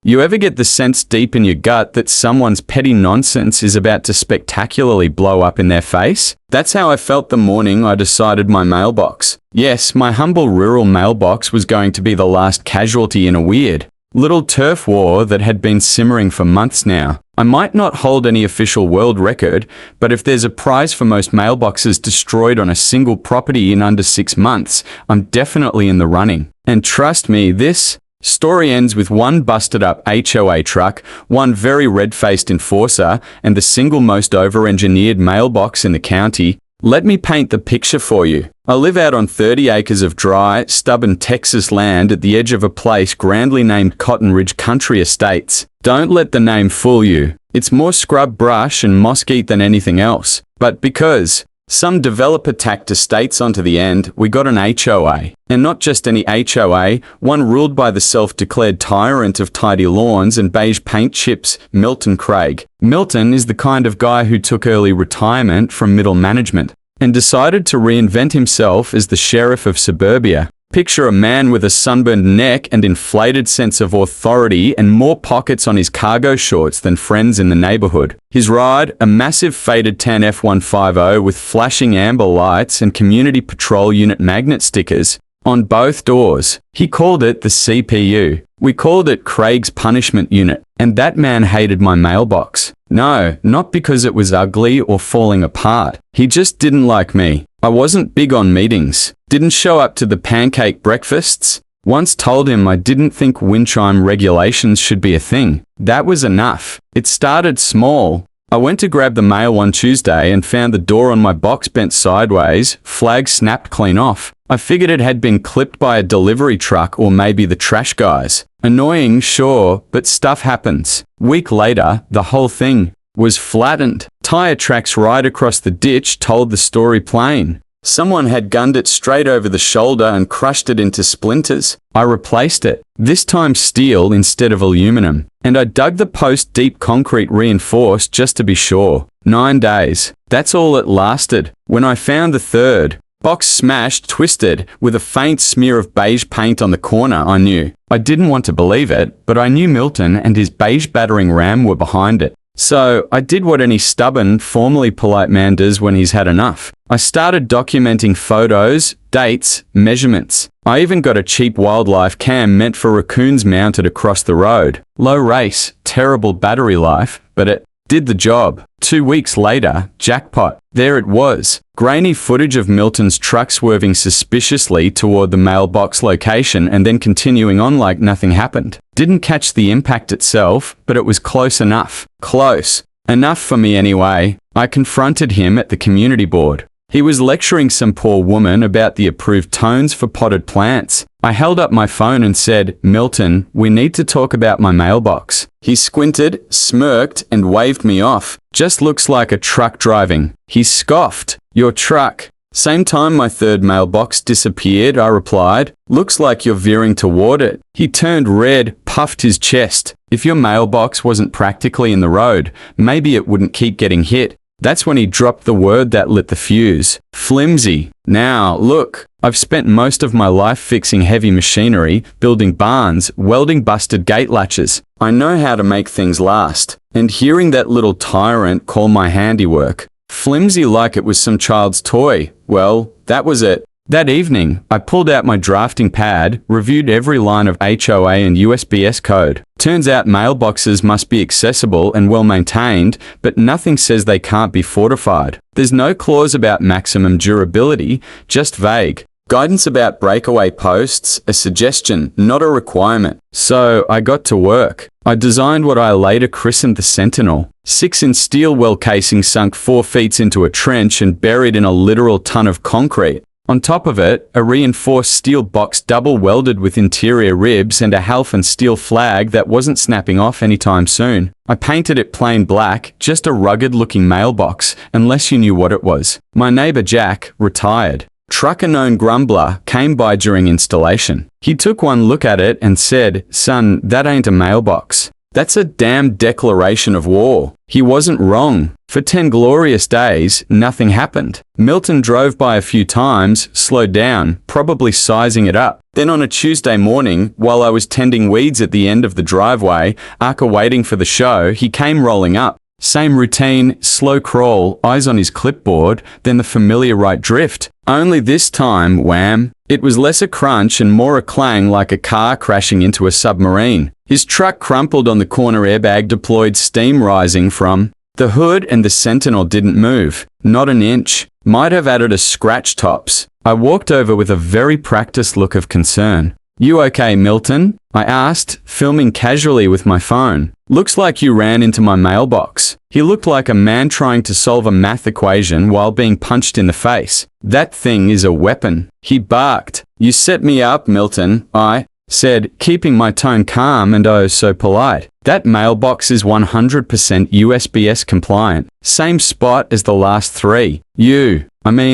You ever get the sense deep in your gut that someone's petty nonsense is about to spectacularly blow up in their face? That's how I felt the morning I decided my mailbox. Yes, my humble rural mailbox was going to be the last casualty in a weird little turf war that had been simmering for months now. I might not hold any official world record, but if there's a prize for most mailboxes destroyed on a single property in under 6 months, I'm definitely in the running. And trust me, this story ends with one busted up HOA truck, one very red-faced enforcer, and the single most over-engineered mailbox in the county. Let me paint the picture for you. I live out on 30 acres of dry, stubborn Texas land at the edge of a place grandly named Cotton Ridge Country Estates. Don't let the name fool you. It's more scrub brush and mesquite than anything else. But because some developer tacked estates onto the end, we got an HOA. And not just any HOA, one ruled by the self-declared tyrant of tidy lawns and beige paint chips, Milton Craig. Milton is the kind of guy who took early retirement from middle management and decided to reinvent himself as the sheriff of suburbia. Picture a man with a sunburned neck and inflated sense of authority and more pockets on his cargo shorts than friends in the neighborhood. His ride, a massive faded tan F-150 with flashing amber lights and community patrol unit magnet stickers on both doors. He called it the CPU. We called it Craig's punishment unit. And that man hated my mailbox. No, not because it was ugly or falling apart. He just didn't like me. I wasn't big on meetings. Didn't show up to the pancake breakfasts. Once told him I didn't think wind chime regulations should be a thing. That was enough. It started small. I went to grab the mail one Tuesday and found the door on my box bent sideways, flag snapped clean off. I figured it had been clipped by a delivery truck or maybe the trash guys. Annoying, sure, but stuff happens. Week later, the whole thing was flattened. Tire tracks right across the ditch told the story plain. Someone had gunned it straight over the shoulder and crushed it into splinters. I replaced it, this time steel instead of aluminum, and I dug the post deep concrete reinforced just to be sure. 9 days. That's all it lasted. When I found the third box smashed, twisted, with a faint smear of beige paint on the corner, I knew. I didn't want to believe it, but I knew Milton and his beige battering ram were behind it. So I did what any stubborn, formally polite man does when he's had enough. I started documenting photos, dates, measurements. I even got a cheap wildlife cam meant for raccoons mounted across the road. Low race, terrible battery life, but it did the job. 2 weeks later, jackpot. There it was. Grainy footage of Milton's truck swerving suspiciously toward the mailbox location and then continuing on like nothing happened. Didn't catch the impact itself, but it was close enough. Close enough for me anyway. I confronted him at the community board. He was lecturing some poor woman about the approved tones for potted plants. I held up my phone and said, "Milton, we need to talk about my mailbox." He squinted, smirked, and waved me off. "Just looks like a truck driving." He scoffed. "Your truck." Same time my third mailbox disappeared, I replied. "Looks like you're veering toward it." He turned red, puffed his chest. "If your mailbox wasn't practically in the road, maybe it wouldn't keep getting hit." That's when he dropped the word that lit the fuse. Flimsy. Now, look, I've spent most of my life fixing heavy machinery, building barns, welding busted gate latches. I know how to make things last. And hearing that little tyrant call my handiwork flimsy like it was some child's toy, well, that was it. That evening, I pulled out my drafting pad, reviewed every line of HOA and USPS code. Turns out mailboxes must be accessible and well maintained, but nothing says they can't be fortified. There's no clause about maximum durability, just vague. Guidance about breakaway posts, a suggestion, not a requirement. So I got to work. I designed what I later christened the Sentinel. 6-inch steel well casing sunk 4 feet into a trench and buried in a literal ton of concrete. On top of it, a reinforced steel box double welded with interior ribs and a half-and steel flag that wasn't snapping off anytime soon. I painted it plain black, just a rugged-looking mailbox, unless you knew what it was. My neighbor Jack, retired trucker-known grumbler, came by during installation. He took one look at it and said, "Son, that ain't a mailbox. That's a damn declaration of war." He wasn't wrong. For 10 glorious days, nothing happened. Milton drove by a few times, slowed down, probably sizing it up. Then on a Tuesday morning, while I was tending weeds at the end of the driveway, after waiting for the show, he came rolling up. Same routine, slow crawl, eyes on his clipboard, then the familiar right drift. Only this time, wham! It was less a crunch and more a clang like a car crashing into a submarine. His truck crumpled on the corner, airbag deployed, steam rising from the hood, and the Sentinel didn't move. Not an inch. Might have added a scratch tops. I walked over with a very practiced look of concern. "You okay, Milton?" I asked, filming casually with my phone. "Looks like you ran into my mailbox." He looked like a man trying to solve a math equation while being punched in the face. "That thing is a weapon," he barked. "You set me up, Milton," I said, keeping my tone calm and oh so polite. "That mailbox is 100% USPS compliant. Same spot as the last three.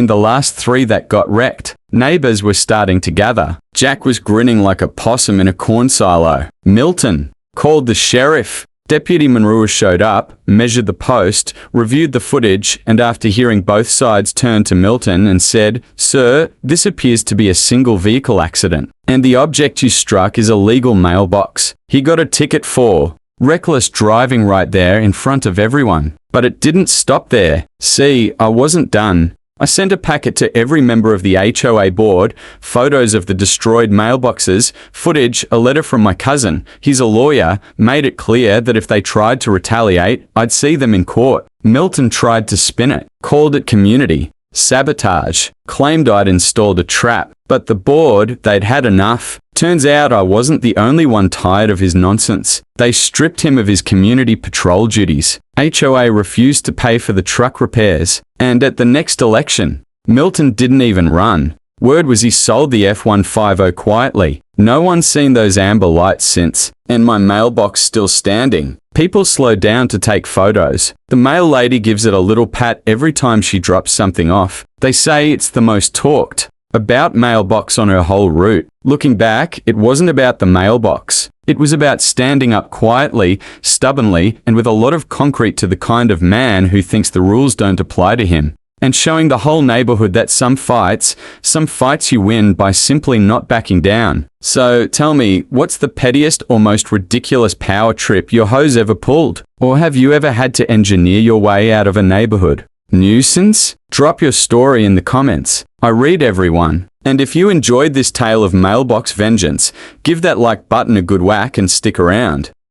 The last three that got wrecked." Neighbors were starting to gather. Jack was grinning like a possum in a corn silo. "Milton called the sheriff." Deputy Monroe showed up, measured the post, reviewed the footage, and after hearing both sides turned to Milton and said, "Sir, this appears to be a single vehicle accident, and the object you struck is a legal mailbox. He got a ticket for reckless driving right there in front of everyone." But it didn't stop there. See, I wasn't done. I sent a packet to every member of the HOA board, photos of the destroyed mailboxes, footage, a letter from my cousin. He's a lawyer, made it clear that if they tried to retaliate, I'd see them in court. Milton tried to spin it, called it community sabotage, claimed I'd installed a trap, but the board, they'd had enough. Turns out I wasn't the only one tired of his nonsense. They stripped him of his community patrol duties. HOA refused to pay for the truck repairs. And at the next election, Milton didn't even run. Word was he sold the F-150 quietly. No one's seen those amber lights since, and my mailbox still standing. People slow down to take photos. The mail lady gives it a little pat every time she drops something off. They say it's the most talked about mailbox on her whole route. Looking back, it wasn't about the mailbox. It was about standing up quietly, stubbornly, and with a lot of concrete to the kind of man who thinks the rules don't apply to him. And showing the whole neighborhood that some fights you win by simply not backing down. So tell me, what's the pettiest or most ridiculous power trip your ho's ever pulled? Or have you ever had to engineer your way out of a neighborhood nuisance? Drop your story in the comments. I read everyone. And if you enjoyed this tale of mailbox vengeance, give that like button a good whack and stick around.